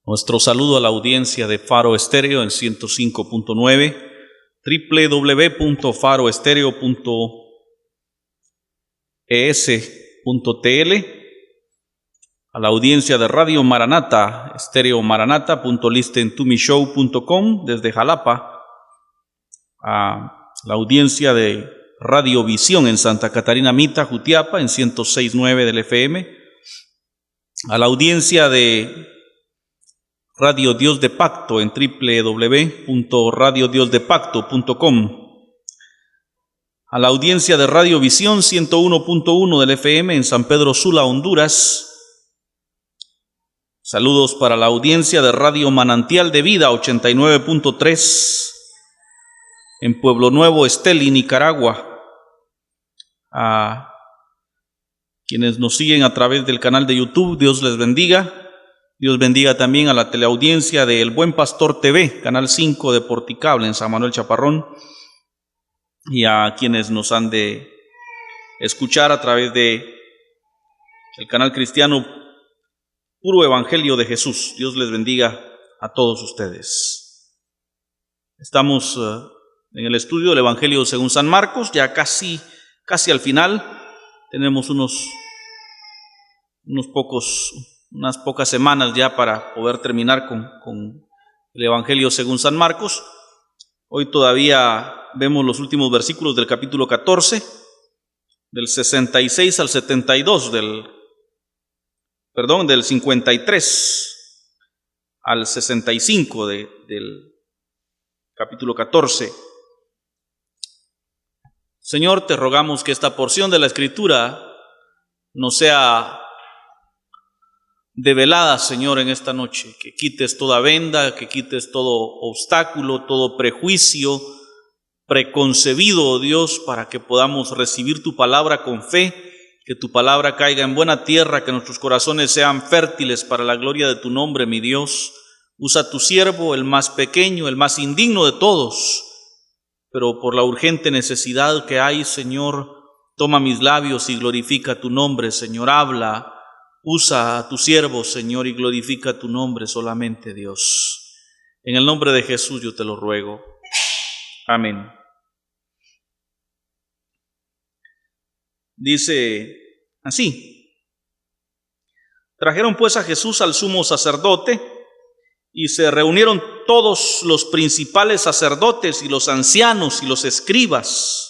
Nuestro saludo a la audiencia de Faro Estéreo en 105.9, www.faroestereo.es.tl, a la audiencia de Radio Maranata, estereomaranata.listentomeshow.com desde Jalapa, a la audiencia de Radio Visión en Santa Catarina Mita, Jutiapa, en 106.9 del FM, a la audiencia de Radio Dios de Pacto en www.radiodiosdepacto.com, a la audiencia de Radio Visión 101.1 del FM en San Pedro Sula, Honduras. Saludos para la audiencia de Radio Manantial de Vida 89.3 en Pueblo Nuevo, Esteli, Nicaragua. A quienes nos siguen a través del canal de YouTube, Dios les bendiga. Dios bendiga también a la teleaudiencia de El Buen Pastor TV, Canal 5 de Porticable en San Manuel Chaparrón, y a quienes nos han de escuchar a través de el canal cristiano Puro Evangelio de Jesús. Dios les bendiga a todos ustedes. Estamos en el estudio del Evangelio según San Marcos, ya casi al final. Tenemos unas pocas semanas ya para poder terminar con el Evangelio según San Marcos. Hoy todavía vemos los últimos versículos del capítulo 14, del 66 al 72, del 53 al 65 del capítulo 14. Señor, te rogamos que esta porción de la Escritura nos sea develada, Señor, en esta noche, que quites toda venda, que quites todo obstáculo, todo prejuicio preconcebido, oh Dios, para que podamos recibir tu palabra con fe, que tu palabra caiga en buena tierra, que nuestros corazones sean fértiles para la gloria de tu nombre, mi Dios. Usa a tu siervo, el más pequeño, el más indigno de todos, pero por la urgente necesidad que hay, Señor, toma mis labios y glorifica tu nombre, Señor. Habla, usa a tu siervo, Señor, y glorifica tu nombre solamente, Dios. En el nombre de Jesús yo te lo ruego. Amén. Dice así: trajeron pues a Jesús al sumo sacerdote, y se reunieron todos los principales sacerdotes y los ancianos y los escribas.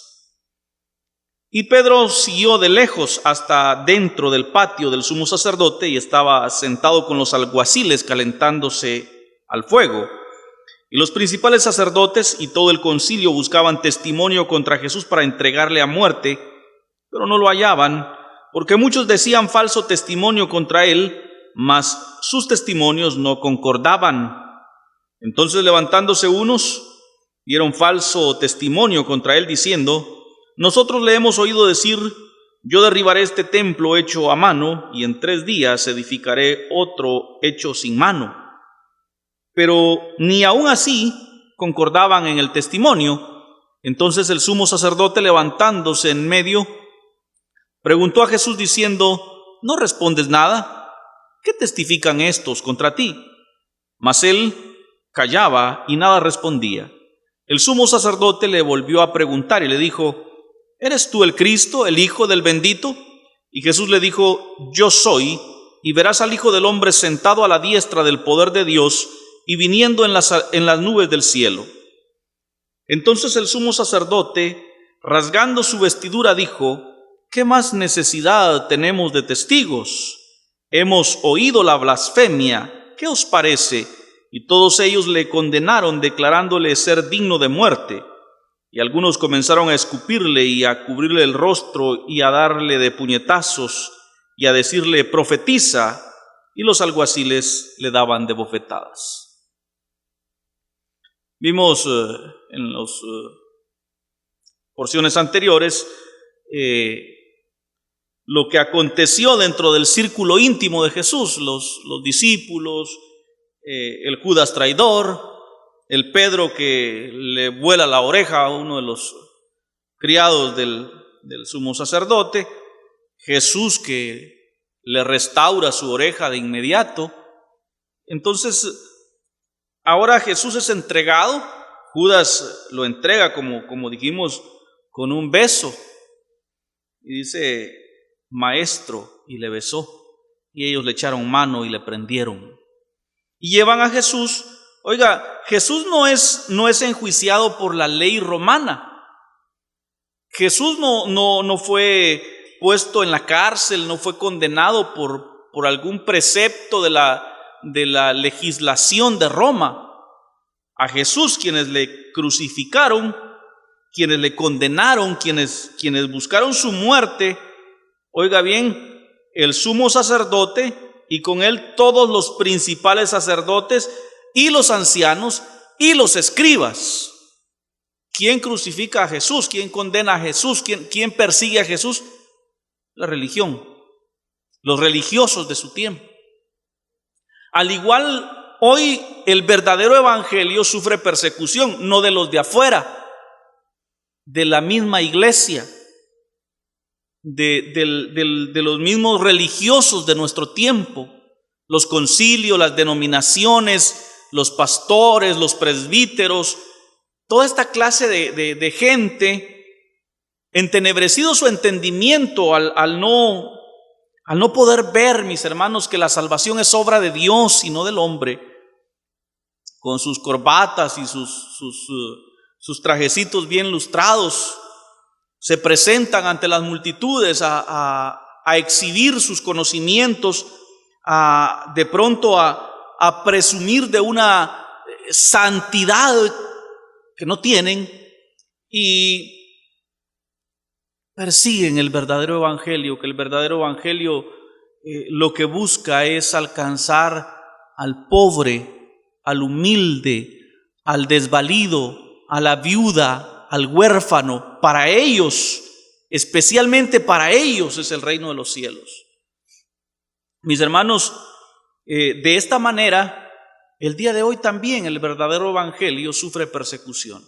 Y Pedro siguió de lejos hasta dentro del patio del sumo sacerdote y estaba sentado con los alguaciles calentándose al fuego. Y los principales sacerdotes y todo el concilio buscaban testimonio contra Jesús para entregarle a muerte, pero no lo hallaban, porque muchos decían falso testimonio contra él, mas sus testimonios no concordaban. Entonces, levantándose unos, dieron falso testimonio contra él, diciendo: nosotros le hemos oído decir: yo derribaré este templo hecho a mano, y en 3 días edificaré otro hecho sin mano. Pero ni aun así concordaban en el testimonio. Entonces el sumo sacerdote, levantándose en medio, preguntó a Jesús diciendo: ¿no respondes nada? ¿Qué testifican estos contra ti? Mas él callaba y nada respondía. El sumo sacerdote le volvió a preguntar y le dijo: ¿eres tú el Cristo, el Hijo del Bendito? Y Jesús le dijo: yo soy, y verás al Hijo del Hombre sentado a la diestra del poder de Dios y viniendo en las nubes del cielo. Entonces el sumo sacerdote, rasgando su vestidura, dijo: ¿qué más necesidad tenemos de testigos? Hemos oído la blasfemia. ¿Qué os parece? Y todos ellos le condenaron, declarándole ser digno de muerte. Y algunos comenzaron a escupirle y a cubrirle el rostro y a darle de puñetazos y a decirle: profetiza. Y los alguaciles le daban de bofetadas. Vimos en las porciones anteriores lo que aconteció dentro del círculo íntimo de Jesús, los discípulos, el Judas traidor, el Pedro que le vuela la oreja a uno de los criados del sumo sacerdote, Jesús que le restaura su oreja de inmediato, Entonces, ahora Jesús es entregado. Judas lo entrega, como dijimos, con un beso. Y dice, maestro, y le besó. Y ellos le echaron mano y le prendieron. Y llevan a Jesús. Oiga, Jesús no es enjuiciado por la ley romana. Jesús no fue puesto en la cárcel, no fue condenado por algún precepto de la legislación de Roma. A Jesús, quienes le crucificaron, quienes le condenaron, quienes buscaron su muerte, oiga bien, el sumo sacerdote y con él todos los principales sacerdotes y los ancianos y los escribas. ¿Quién crucifica a Jesús? ¿Quién condena a Jesús? ¿Quién persigue a Jesús? La religión, los religiosos de su tiempo. Al igual, hoy el verdadero evangelio sufre persecución, no de los de afuera, de la misma iglesia, de los mismos religiosos de nuestro tiempo, los concilios, las denominaciones, los pastores, los presbíteros, toda esta clase de gente, entenebrecido su entendimiento al no poder ver, mis hermanos, que la salvación es obra de Dios y no del hombre, con sus corbatas y sus trajecitos bien lustrados, se presentan ante las multitudes a exhibir sus conocimientos, de pronto a presumir de una santidad que no tienen, y persiguen el verdadero evangelio, que el verdadero evangelio lo que busca es alcanzar al pobre, al humilde, al desvalido, a la viuda, al huérfano. Para ellos, especialmente para ellos, es el reino de los cielos. Mis hermanos, de esta manera, el día de hoy también el verdadero evangelio sufre persecución.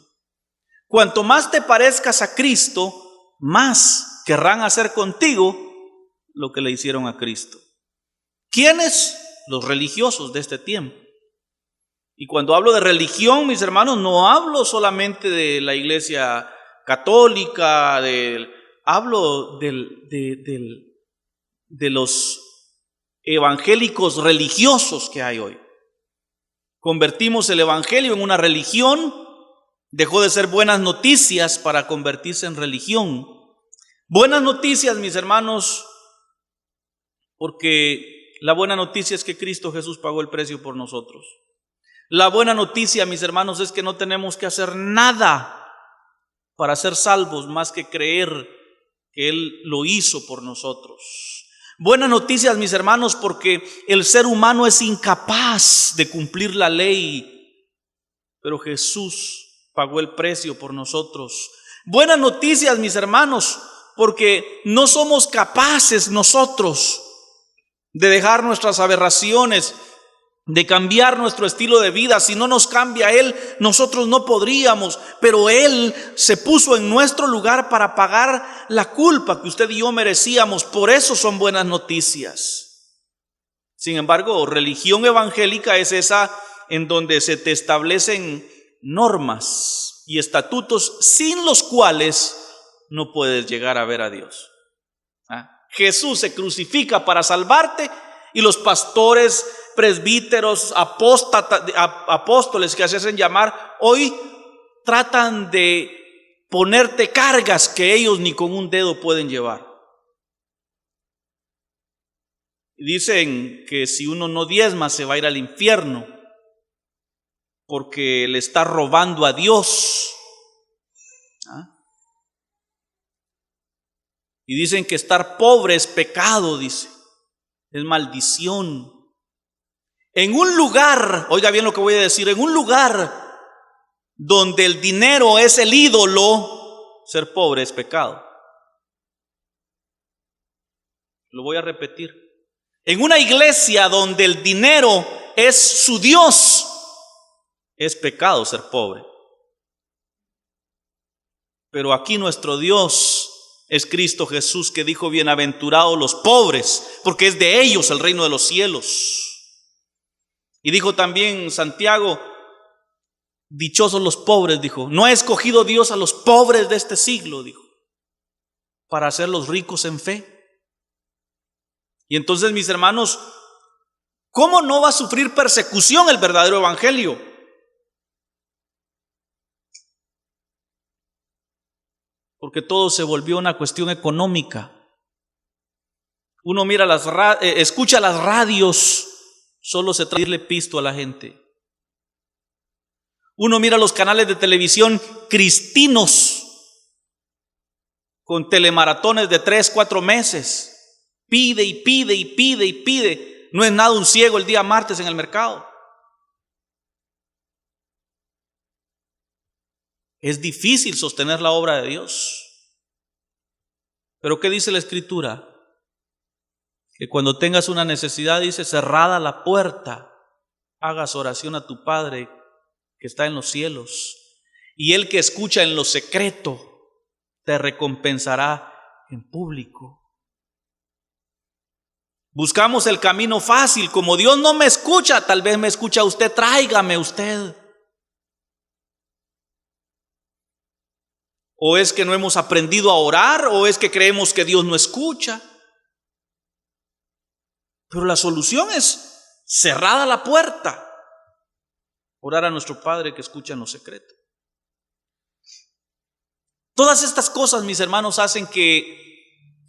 Cuanto más te parezcas a Cristo, más querrán hacer contigo lo que le hicieron a Cristo. ¿Quiénes? Los religiosos de este tiempo. Y cuando hablo de religión, mis hermanos, no hablo solamente de la iglesia católica, hablo de los evangélicos religiosos que hay hoy. Convertimos el evangelio en una religión, dejó de ser buenas noticias para convertirse en religión. Buenas noticias, mis hermanos, porque la buena noticia es que Cristo Jesús pagó el precio por nosotros. La buena noticia, mis hermanos, es que no tenemos que hacer nada para ser salvos más que creer que Él lo hizo por nosotros. Buenas noticias, mis hermanos, porque el ser humano es incapaz de cumplir la ley, pero Jesús pagó el precio por nosotros. Buenas noticias, mis hermanos, porque no somos capaces nosotros de dejar nuestras aberraciones, de cambiar nuestro estilo de vida. Si no nos cambia Él, nosotros no podríamos, pero Él se puso en nuestro lugar para pagar la culpa que usted y yo merecíamos. Por eso son buenas noticias. Sin embargo, religión evangélica es esa en donde se te establecen normas y estatutos sin los cuales no puedes llegar a ver a Dios. Jesús se crucifica para salvarte, y los pastores, presbíteros, apóstoles que se hacen llamar, hoy tratan de ponerte cargas que ellos ni con un dedo pueden llevar. Dicen que si uno no diezma se va a ir al infierno porque le está robando a Dios. Y dicen que estar pobre es pecado, dice, es maldición. En un lugar, oiga bien lo que voy a decir, en un lugar donde el dinero es el ídolo, ser pobre es pecado. Lo voy a repetir. En una iglesia donde el dinero es su Dios, es pecado ser pobre. Pero aquí nuestro Dios es Cristo Jesús, que dijo: bienaventurados los pobres, porque es de ellos el reino de los cielos. Y dijo también Santiago, dichosos los pobres, dijo, no ha escogido Dios a los pobres de este siglo, dijo, para hacerlos ricos en fe. Y entonces, mis hermanos, ¿cómo no va a sufrir persecución el verdadero evangelio? Porque todo se volvió una cuestión económica. Uno mira escucha las radios, solo se trata de darle pisto a la gente. Uno mira los canales de televisión cristinos con telemaratones de 3, 4 meses. Pide y pide y pide y pide. No es nada un ciego el día martes en el mercado. Es difícil sostener la obra de Dios. Pero ¿qué dice la Escritura? Que cuando tengas una necesidad, dice, cerrada la puerta, hagas oración a tu Padre que está en los cielos, y Él que escucha en lo secreto te recompensará en público. Buscamos el camino fácil. Como Dios no me escucha, tal vez me escucha usted, tráigame usted. ¿O es que no hemos aprendido a orar? ¿O es que creemos que Dios no escucha? Pero la solución es cerrada la puerta, orar a nuestro Padre que escucha en lo secreto. Todas estas cosas, mis hermanos, hacen que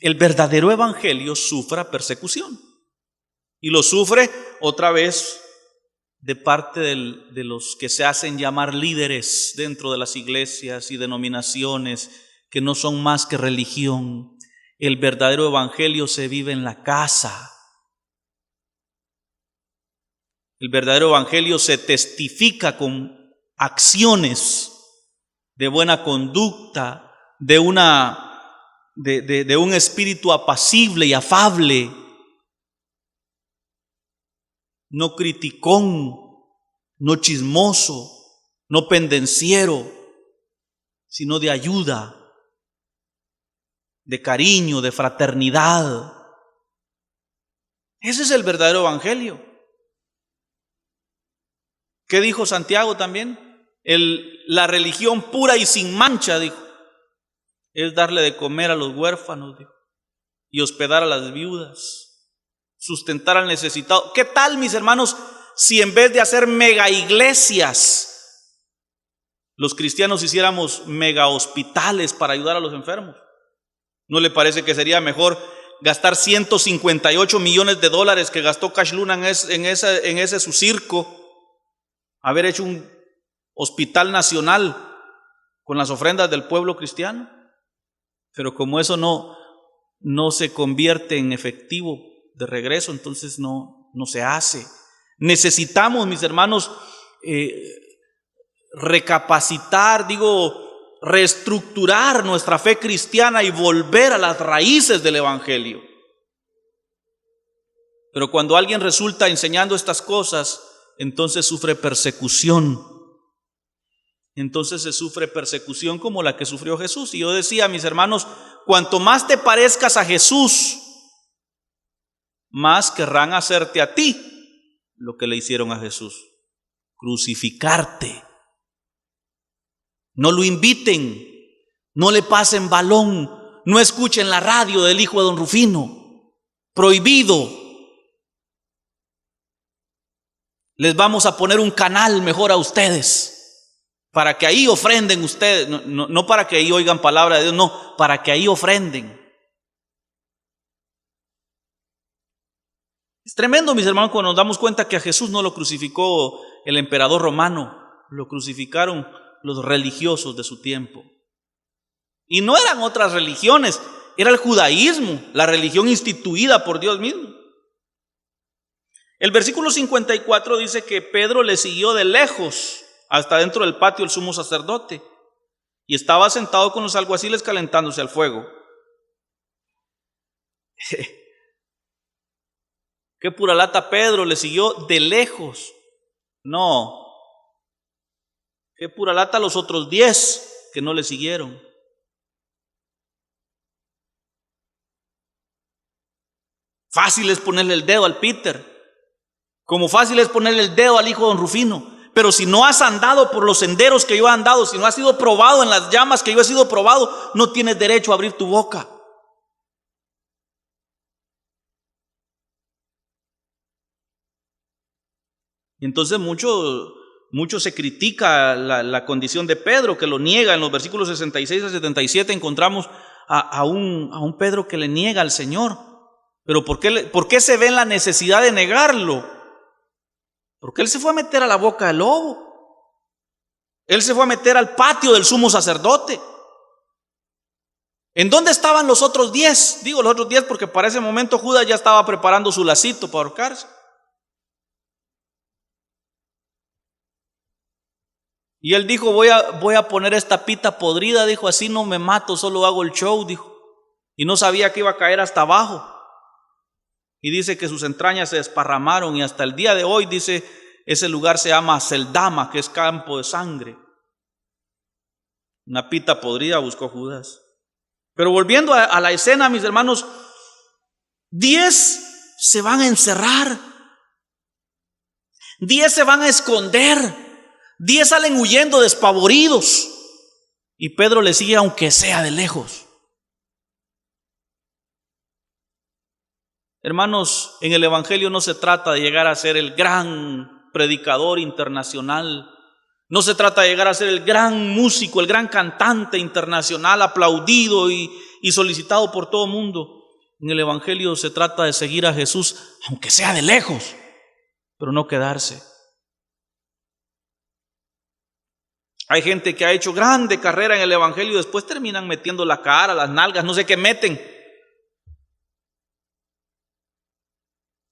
el verdadero evangelio sufra persecución. Y lo sufre otra vez de parte de los que se hacen llamar líderes dentro de las iglesias y denominaciones, que no son más que religión. El verdadero evangelio se vive en la casa. El verdadero evangelio se testifica con acciones de buena conducta, de un espíritu apacible y afable, no criticón, no chismoso, no pendenciero, sino de ayuda, de cariño, de fraternidad. Ese es el verdadero evangelio. ¿Qué dijo Santiago también? La religión pura y sin mancha, dijo, es darle de comer a los huérfanos, dijo, y hospedar a las viudas, sustentar al necesitado. ¿Qué tal, mis hermanos, si en vez de hacer mega iglesias, los cristianos hiciéramos mega hospitales para ayudar a los enfermos? ¿No le parece que sería mejor gastar 158 millones de dólares que gastó Cash Luna en ese su circo, haber hecho un hospital nacional con las ofrendas del pueblo cristiano? Pero como eso no se convierte en efectivo de regreso, entonces no se hace. Necesitamos, mis hermanos, recapacitar, reestructurar nuestra fe cristiana y volver a las raíces del evangelio. Pero cuando alguien resulta enseñando estas cosas, entonces sufre persecución. Entonces se sufre persecución como la que sufrió Jesús. Y yo decía, mis hermanos, cuanto más te parezcas a Jesús, más querrán hacerte a ti lo que le hicieron a Jesús: crucificarte. No lo inviten, no le pasen balón, no escuchen la radio del hijo de don Rufino. Prohibido. Les vamos a poner un canal mejor a ustedes, para que ahí ofrenden ustedes, no para que ahí oigan palabra de Dios, no, para que ahí ofrenden. Es tremendo, mis hermanos, cuando nos damos cuenta que a Jesús no lo crucificó el emperador romano, lo crucificaron los religiosos de su tiempo. Y no eran otras religiones, era el judaísmo, la religión instituida por Dios mismo. El versículo 54 dice que Pedro le siguió de lejos hasta dentro del patio el sumo sacerdote, y estaba sentado con los alguaciles calentándose al fuego. Qué pura lata, Pedro le siguió de lejos. No, qué pura lata los otros 10 que no le siguieron. Fácil es ponerle el dedo al Peter. Como fácil es ponerle el dedo al hijo de don Rufino. Pero si no has andado por los senderos que yo he andado, si no has sido probado en las llamas que yo he sido probado, no tienes derecho a abrir tu boca. Y entonces mucho se critica la condición de Pedro, que lo niega. En los versículos 66 a 77 encontramos a un Pedro que le niega al Señor. Pero ¿por qué se ve en la necesidad de negarlo? Porque él se fue a meter a la boca del lobo. Él se fue a meter al patio del sumo sacerdote. ¿En dónde estaban los otros 10? Digo los otros 10 porque para ese momento Judas ya estaba preparando su lacito para ahorcarse. Y él dijo, voy a poner esta pita podrida, dijo, así no me mato, solo hago el show, dijo. Y no sabía que iba a caer hasta abajo. Y dice que sus entrañas se desparramaron y hasta el día de hoy, dice, ese lugar se llama Seldama, que es campo de sangre. Una pita podrida buscó Judas. Pero volviendo a la escena, mis hermanos, 10 se van a encerrar, 10 se van a esconder, 10 salen huyendo despavoridos y Pedro le sigue aunque sea de lejos. Hermanos, en el Evangelio no se trata de llegar a ser el gran predicador internacional, no se trata de llegar a ser el gran músico, el gran cantante internacional aplaudido y solicitado por todo el mundo. En el Evangelio se trata de seguir a Jesús aunque sea de lejos, pero no quedarse. Hay gente que ha hecho grande carrera en el Evangelio y después terminan metiendo la cara, las nalgas, no sé qué meten.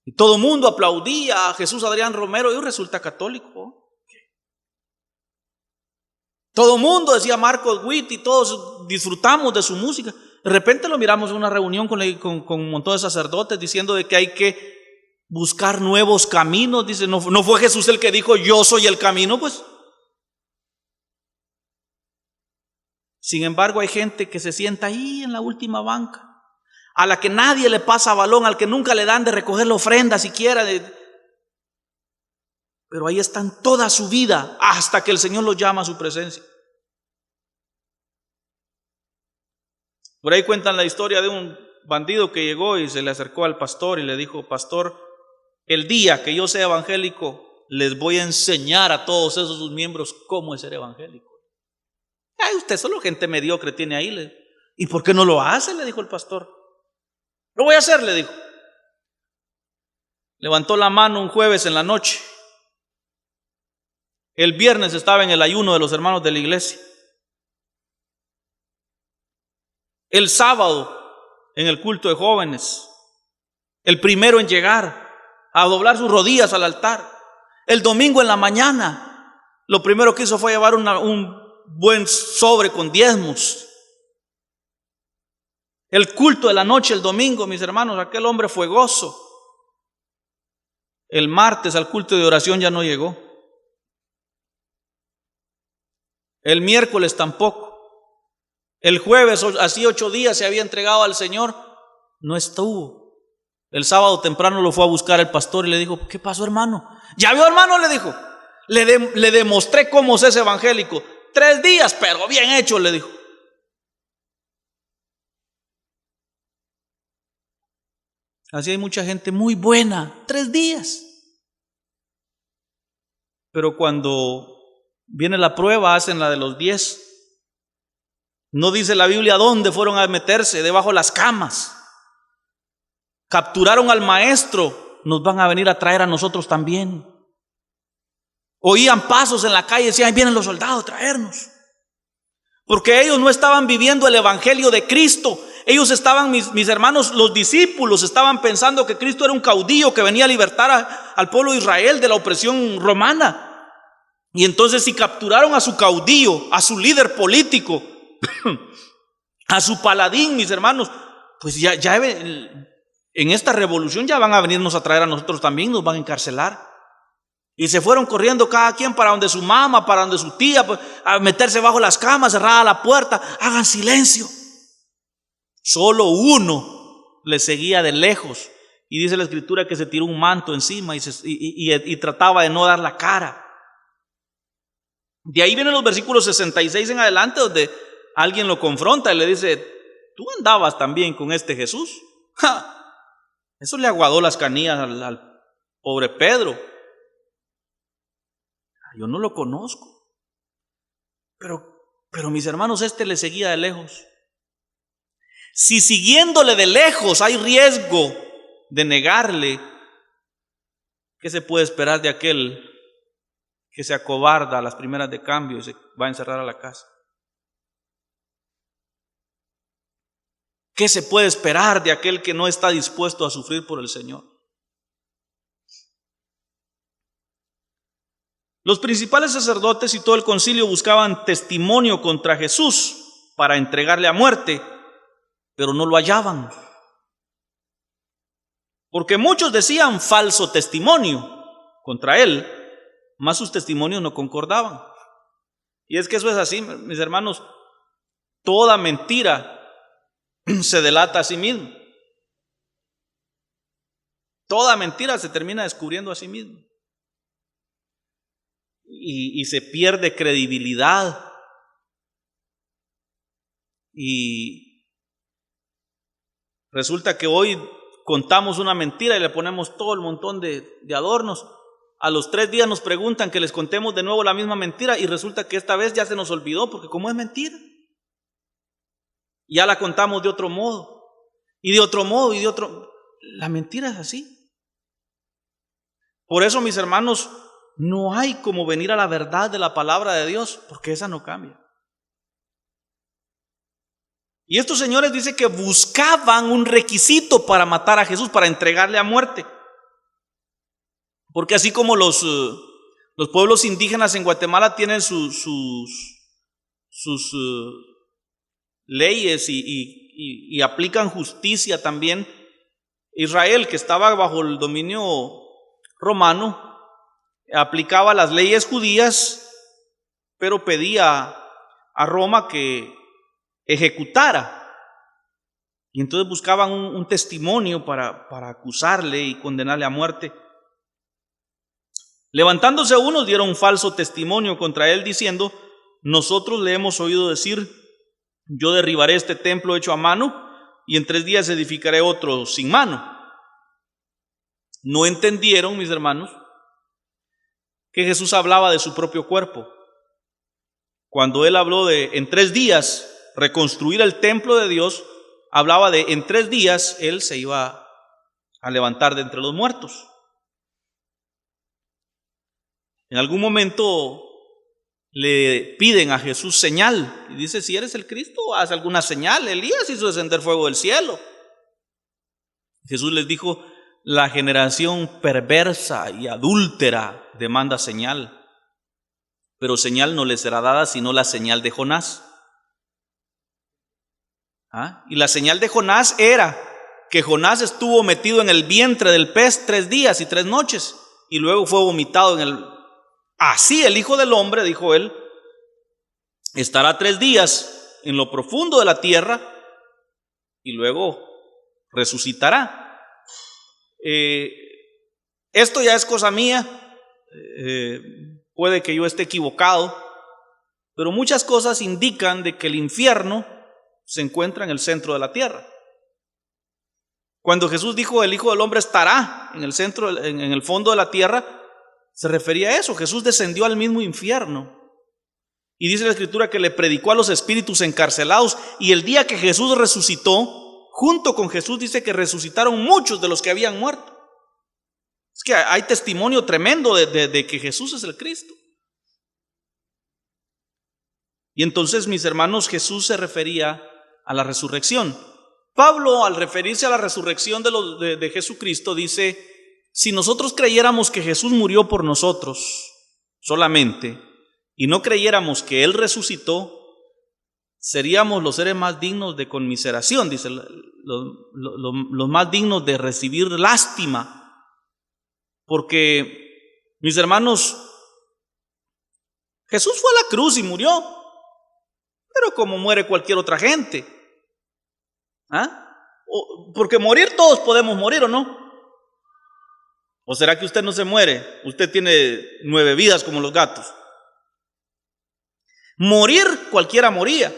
Y todo el mundo aplaudía a Jesús Adrián Romero y resulta católico. Todo el mundo decía Marcos Witt y todos disfrutamos de su música. De repente lo miramos en una reunión con un montón de sacerdotes diciendo de que hay que buscar nuevos caminos. Dice, no fue Jesús el que dijo yo soy el camino, pues. Sin embargo, hay gente que se sienta ahí en la última banca, a la que nadie le pasa balón, al que nunca le dan de recoger la ofrenda siquiera. Pero ahí están toda su vida hasta que el Señor los llama a su presencia. Por ahí cuentan la historia de un bandido que llegó y se le acercó al pastor y le dijo, pastor, el día que yo sea evangélico, les voy a enseñar a todos esos sus miembros cómo es ser evangélico. Ay, usted solo gente mediocre tiene ahí. ¿Y por qué no lo hace? Le dijo el pastor. Lo voy a hacer, le dijo. Levantó la mano un jueves en la noche. El viernes estaba en el ayuno de los hermanos de la iglesia. El sábado en el culto de jóvenes. El primero en llegar a doblar sus rodillas al altar. El domingo en la mañana, lo primero que hizo fue llevar un buen sobre con diezmos. El culto de la noche, el domingo, mis hermanos, aquel hombre fue gozo. El martes al culto de oración ya no llegó. El miércoles tampoco. El jueves, así 8 días se había entregado al Señor, no estuvo. El sábado temprano lo fue a buscar el pastor y le dijo, ¿qué pasó, hermano? ¿Ya vio, hermano? Le dijo. Le demostré cómo es evangélico. 3 días, pero bien hecho, le dijo. Así hay mucha gente muy buena, 3 días. Pero cuando viene la prueba, hacen la de los 10. No dice la Biblia dónde fueron a meterse, debajo de las camas. Capturaron al maestro, nos van a venir a traer a nosotros también. Oían pasos en la calle y decían, ahí vienen los soldados a traernos. Porque ellos no estaban viviendo el evangelio de Cristo. Ellos estaban, mis hermanos, los discípulos, estaban pensando que Cristo era un caudillo que venía a libertar al pueblo de Israel de la opresión romana. Y entonces si capturaron a su caudillo, a su líder político, a su paladín, mis hermanos, pues ya en esta revolución ya van a venirnos a traer a nosotros también, nos van a encarcelar. Y se fueron corriendo cada quien para donde su mamá, para donde su tía, pues, a meterse bajo las camas, cerrada la puerta. Hagan silencio. Solo uno le seguía de lejos y dice la Escritura que se tiró un manto encima y trataba de no dar la cara. De ahí vienen los versículos 66 en adelante, donde alguien lo confronta y le dice: ¿tú andabas también con este Jesús? ¡Ja! Eso le aguadó las canillas al pobre Pedro. Yo no lo conozco. Pero mis hermanos, le seguía de lejos. Si siguiéndole de lejos hay riesgo de negarle, ¿qué se puede esperar de aquel que se acobarda a las primeras de cambio y se va a encerrar a la casa? ¿Qué se puede esperar de aquel que no está dispuesto a sufrir por el Señor? Los principales sacerdotes y todo el concilio buscaban testimonio contra Jesús para entregarle a muerte, pero no lo hallaban. Porque muchos decían falso testimonio contra él, mas sus testimonios no concordaban. Y es que eso es así, mis hermanos. Toda mentira se delata a sí mismo. Toda mentira se termina descubriendo a sí mismo. Y se pierde credibilidad. Y resulta que hoy contamos una mentira y le ponemos todo el montón de adornos. A los 3 días nos preguntan que les contemos de nuevo la misma mentira y resulta que esta vez ya se nos olvidó, porque como es mentira, ya la contamos de otro modo y de otro modo y de otro. La mentira es así. Por eso, mis hermanos, no hay como venir a la verdad de la palabra de Dios, porque esa no cambia. Y estos señores dicen que buscaban un requisito para matar a Jesús, para entregarle a muerte. Porque así como los pueblos indígenas en Guatemala tienen sus leyes y aplican justicia también, Israel, que estaba bajo el dominio romano, aplicaba las leyes judías, pero pedía a Roma que ejecutara. Y entonces buscaban un testimonio para acusarle y condenarle a muerte. Levantándose unos, dieron un falso testimonio contra él, diciendo: nosotros le hemos oído decir: yo derribaré este templo hecho a mano y en 3 días edificaré otro sin mano. No entendieron, mis hermanos, que Jesús hablaba de su propio cuerpo. Cuando él habló de en 3 días reconstruir el templo de Dios, hablaba de en 3 días él se iba a levantar de entre los muertos. En algún momento le piden a Jesús señal y dice: si eres el Cristo, haz alguna señal. Elías hizo descender fuego del cielo. Jesús les dijo: la generación perversa y adúltera demanda señal, pero señal no les será dada sino la señal de Jonás. Y la señal de Jonás era que Jonás estuvo metido en el vientre del pez 3 días y 3 noches y luego fue vomitado en el. Así el Hijo del Hombre, dijo él, estará 3 días en lo profundo de la tierra y luego resucitará. Esto ya es cosa mía, puede que yo esté equivocado, pero muchas cosas indican de que el infierno se encuentra en el centro de la tierra. Cuando Jesús dijo: el Hijo del Hombre estará en el centro, en el fondo de la tierra, se refería a eso. Jesús descendió al mismo infierno. Y dice la Escritura que le predicó a los espíritus encarcelados. Y el día que Jesús resucitó, junto con Jesús dice que resucitaron muchos de los que habían muerto. Es que hay testimonio tremendo de que Jesús es el Cristo. Y entonces, mis hermanos, Jesús se refería a la resurrección. Pablo, al referirse a la resurrección de Jesucristo, dice: si nosotros creyéramos que Jesús murió por nosotros solamente y no creyéramos que Él resucitó, seríamos los seres más dignos de conmiseración, dice, los más dignos de recibir lástima. Porque, mis hermanos, Jesús fue a la cruz y murió, pero como muere cualquier otra gente. Porque morir todos podemos morir, ¿o no? ¿O será que usted no se muere? Usted tiene 9 vidas como los gatos. Morir, cualquiera moría,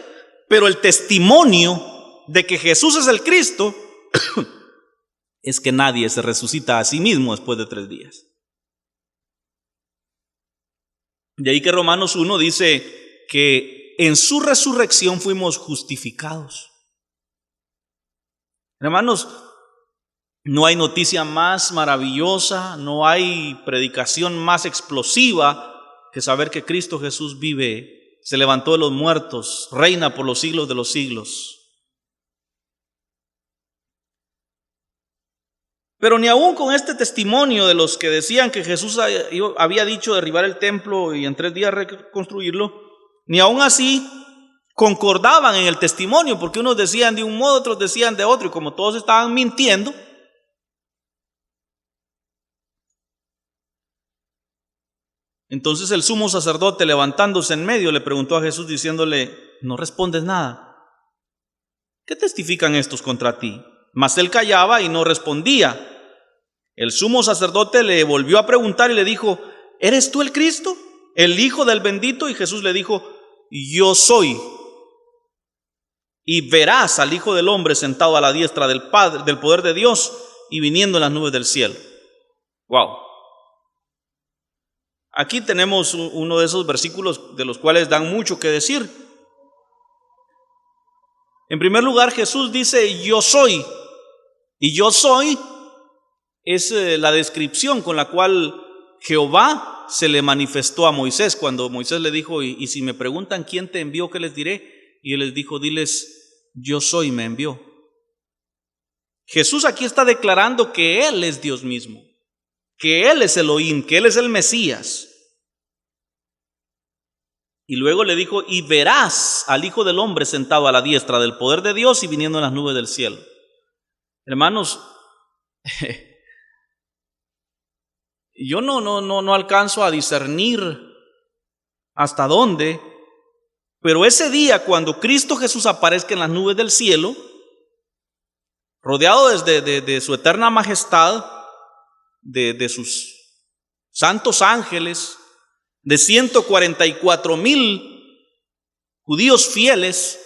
pero el testimonio de que Jesús es el Cristo es que nadie se resucita a sí mismo después de 3 días. De ahí que Romanos 1 dice que en su resurrección fuimos justificados. Hermanos, no hay noticia más maravillosa, no hay predicación más explosiva que saber que Cristo Jesús vive, se levantó de los muertos, reina por los siglos de los siglos. Pero ni aún con este testimonio de los que decían que Jesús había dicho derribar el templo y en 3 días reconstruirlo, ni aún así concordaban en el testimonio, porque unos decían de un modo, otros decían de otro, y como todos estaban mintiendo, entonces el sumo sacerdote, levantándose en medio, le preguntó a Jesús diciéndole: ¿no respondes nada? ¿Qué testifican estos contra ti? Mas él callaba y no respondía. El sumo sacerdote le volvió a preguntar y le dijo: ¿eres tú el Cristo, el Hijo del bendito? Y Jesús le dijo: yo soy. Y verás al Hijo del hombre sentado a la diestra del Padre, del poder de Dios, y viniendo en las nubes del cielo. Wow. Aquí tenemos uno de esos versículos de los cuales dan mucho que decir. En primer lugar, Jesús dice: yo soy. Y yo soy es la descripción con la cual Jehová se le manifestó a Moisés, cuando Moisés le dijo: y si me preguntan quién te envió, ¿qué les diré? Y él les dijo: diles, yo soy, me envió. Jesús aquí está declarando que Él es Dios mismo, que Él es Elohim, que Él es el Mesías. Y luego le dijo: y verás al Hijo del hombre sentado a la diestra del poder de Dios y viniendo en las nubes del cielo. Hermanos, yo no alcanzo a discernir hasta dónde, pero ese día cuando Cristo Jesús aparezca en las nubes del cielo, rodeado de su eterna majestad, de sus santos ángeles, de 144,000 judíos fieles,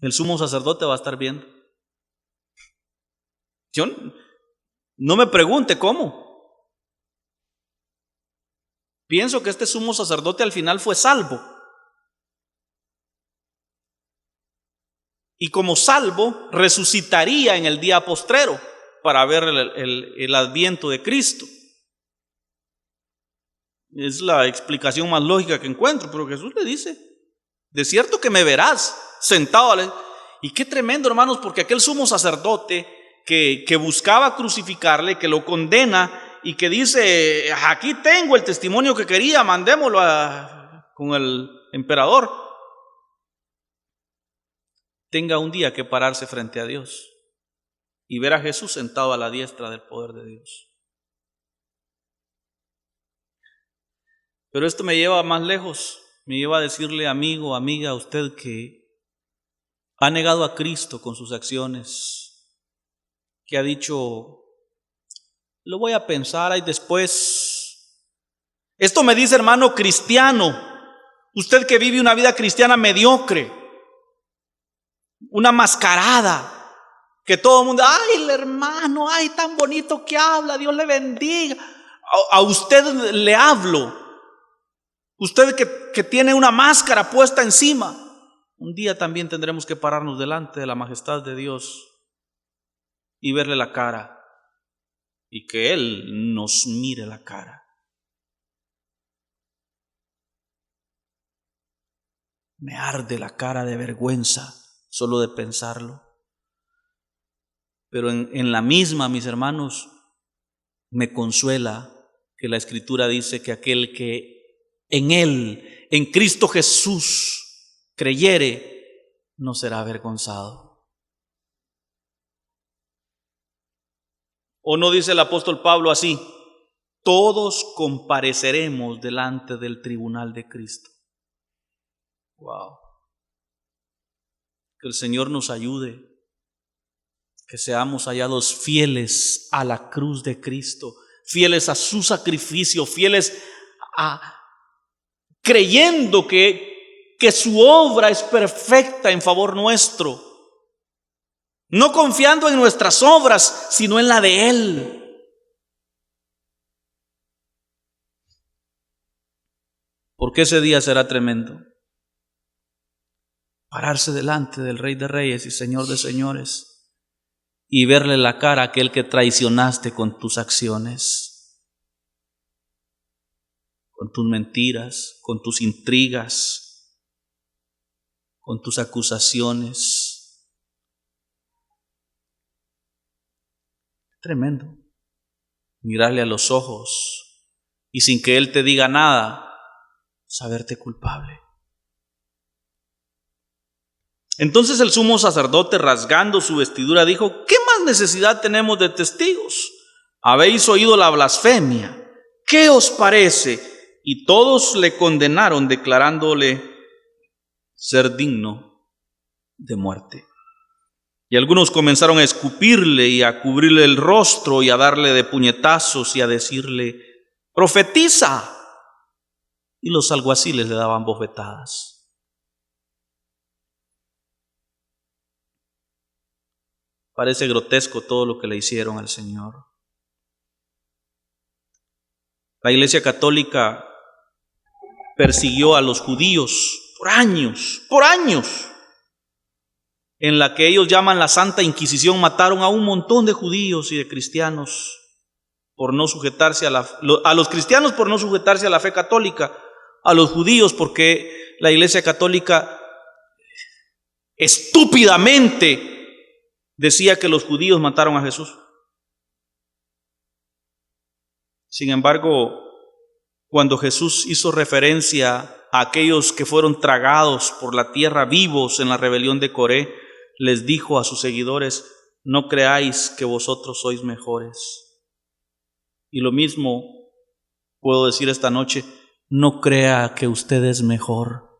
el sumo sacerdote va a estar viendo. Yo no me pregunte cómo. Pienso que este sumo sacerdote al final fue salvo. Y como salvo, resucitaría en el día postrero para ver el adviento de Cristo. Es la explicación más lógica que encuentro, pero Jesús le dice: de cierto que me verás sentado. Y qué tremendo, hermanos, porque aquel sumo sacerdote que buscaba crucificarle, que lo condena y que dice: aquí tengo el testimonio que quería, mandémoslo con el emperador, tenga un día que pararse frente a Dios y ver a Jesús sentado a la diestra del poder de Dios. Pero esto me lleva más lejos, me lleva a decirle: amigo, amiga, a usted que ha negado a Cristo con sus acciones, que ha dicho: lo voy a pensar ahí después. Esto me dice, hermano cristiano, usted que vive una vida cristiana mediocre, una mascarada, que todo el mundo: ay, el hermano, ay, tan bonito que habla, Dios le bendiga. A usted le hablo. Usted que tiene una máscara puesta encima, un día también tendremos que pararnos delante de la majestad de Dios y verle la cara y que Él nos mire la cara. Me arde la cara de vergüenza solo de pensarlo. Pero en la misma, mis hermanos, me consuela que la Escritura dice que aquel que en Él, en Cristo Jesús, creyere, no será avergonzado. ¿O no dice el apóstol Pablo así? Todos compareceremos delante del tribunal de Cristo. Wow. Que el Señor nos ayude que seamos hallados fieles a la cruz de Cristo, fieles a su sacrificio, fieles a creyendo que su obra es perfecta en favor nuestro, no confiando en nuestras obras, sino en la de Él. Porque ese día será tremendo. Pararse delante del Rey de Reyes y Señor de Señores y verle la cara a aquel que traicionaste con tus acciones, con tus mentiras, con tus intrigas, con tus acusaciones. Tremendo. Mirarle a los ojos y sin que Él te diga nada, saberte culpable. Entonces el sumo sacerdote, rasgando su vestidura, dijo: ¿qué más necesidad tenemos de testigos? Habéis oído la blasfemia. ¿Qué os parece? Y todos le condenaron, declarándole ser digno de muerte. Y algunos comenzaron a escupirle y a cubrirle el rostro y a darle de puñetazos y a decirle: profetiza. Y los alguaciles le daban bofetadas. Parece grotesco todo lo que le hicieron al Señor. La Iglesia Católica persiguió a los judíos por años. En la que ellos llaman la Santa Inquisición, mataron a un montón de judíos y de cristianos por no sujetarse a los cristianos por no sujetarse a la fe católica, a los judíos porque la Iglesia Católica estúpidamente decía que los judíos mataron a Jesús. Sin embargo, cuando Jesús hizo referencia a aquellos que fueron tragados por la tierra vivos en la rebelión de Coré, les dijo a sus seguidores: no creáis que vosotros sois mejores. Y lo mismo puedo decir esta noche: no crea que usted es mejor.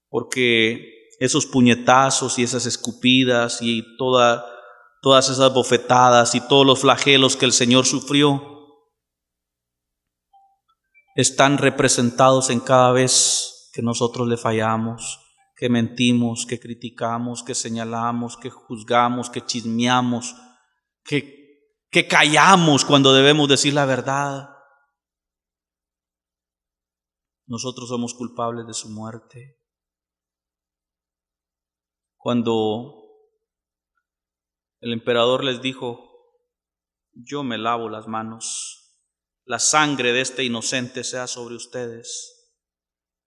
Porque esos puñetazos y esas escupidas y todas esas bofetadas y todos los flagelos que el Señor sufrió están representados en cada vez que nosotros le fallamos, que mentimos, que criticamos, que señalamos, que juzgamos, que chismeamos, que callamos cuando debemos decir la verdad. Nosotros somos culpables de su muerte. Cuando el emperador les dijo: yo me lavo las manos, la sangre de este inocente sea sobre ustedes,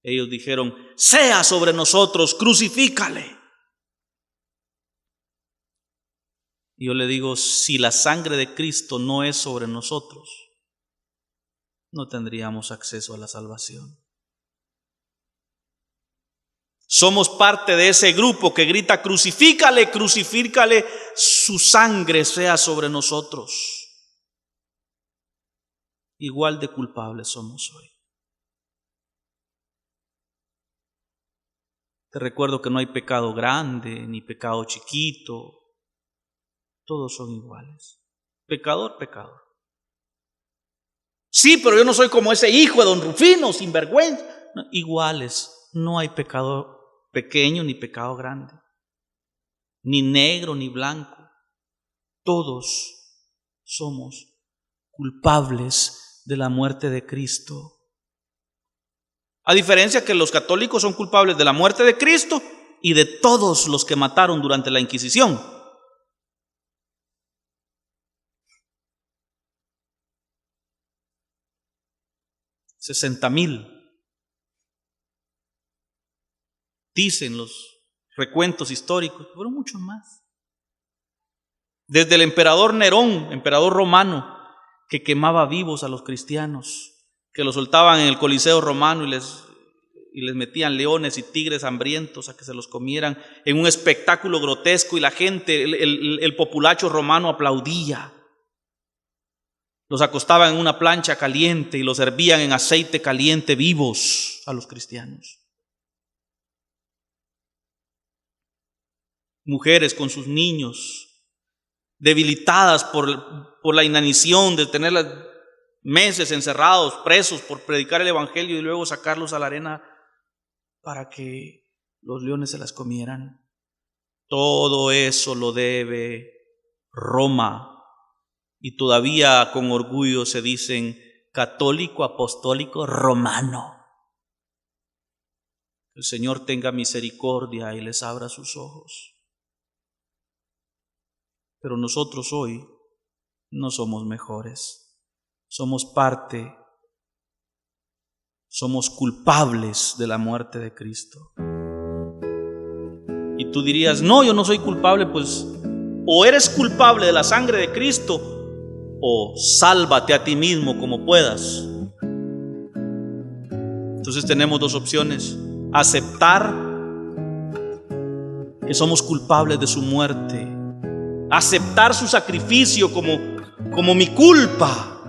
ellos dijeron: sea sobre nosotros, crucifícale. Y yo le digo: si la sangre de Cristo no es sobre nosotros, no tendríamos acceso a la salvación. Somos parte de ese grupo que grita: crucifícale, crucifícale, su sangre sea sobre nosotros. Igual de culpables somos hoy. Te recuerdo que no hay pecado grande ni pecado chiquito, todos son iguales. Pecador, pecador. Sí, pero yo no soy como ese hijo de don Rufino, sinvergüenza. No, iguales, no hay pecado pequeño ni pecado grande, ni negro ni blanco. Todos somos culpables de la muerte de Cristo. A diferencia que los católicos son culpables de la muerte de Cristo y de todos los que mataron durante la Inquisición. $60,000. Dicen los recuentos históricos, fueron muchos más. Desde el emperador Nerón, emperador romano, que quemaba vivos a los cristianos, que los soltaban en el Coliseo romano y les metían leones y tigres hambrientos a que se los comieran en un espectáculo grotesco, y la gente, el populacho romano aplaudía. Los acostaban en una plancha caliente y los hervían en aceite caliente vivos a los cristianos. mujeres con sus niños, debilitadas por la inanición de tenerlas meses encerrados, presos por predicar el evangelio y luego sacarlos a la arena para que los leones se las comieran. Todo eso lo debe Roma, y todavía con orgullo se dicen católico, apostólico, romano. El Señor tenga misericordia y les abra sus ojos. Pero nosotros hoy no somos mejores. Somos parte, somos culpables de la muerte de Cristo. Y tú dirías, no, yo no soy culpable. Pues o eres culpable de la sangre de Cristo o sálvate a ti mismo como puedas. Entonces tenemos dos opciones: aceptar que somos culpables de su muerte, aceptar su sacrificio como mi culpa,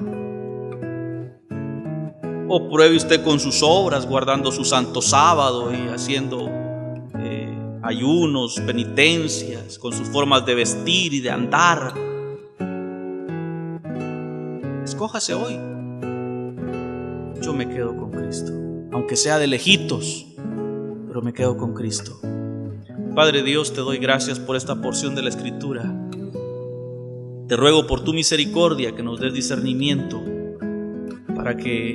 o pruebe usted con sus obras, guardando su santo sábado y haciendo ayunos, penitencias, con sus formas de vestir y de andar. Escójase hoy. Yo me quedo con Cristo, aunque sea de lejitos, pero me quedo con Cristo. Padre Dios, te doy gracias por esta porción de la Escritura. Te ruego por tu misericordia que nos des discernimiento para que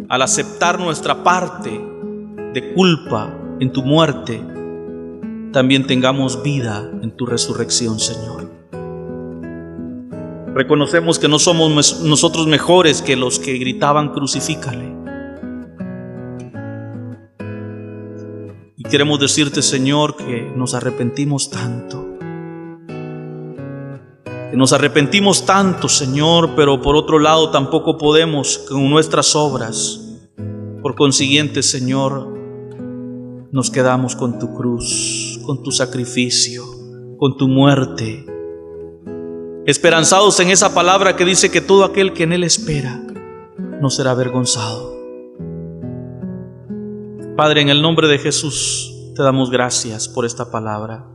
al aceptar nuestra parte de culpa en tu muerte, también tengamos vida en tu resurrección, Señor. Reconocemos que no somos nosotros mejores que los que gritaban crucifícale. Y queremos decirte, Señor, que nos arrepentimos tanto. Que nos arrepentimos tanto, Señor, pero por otro lado tampoco podemos con nuestras obras. Por consiguiente, Señor, nos quedamos con tu cruz, con tu sacrificio, con tu muerte, esperanzados en esa palabra que dice que todo aquel que en Él espera no será avergonzado. Padre, en el nombre de Jesús te damos gracias por esta palabra.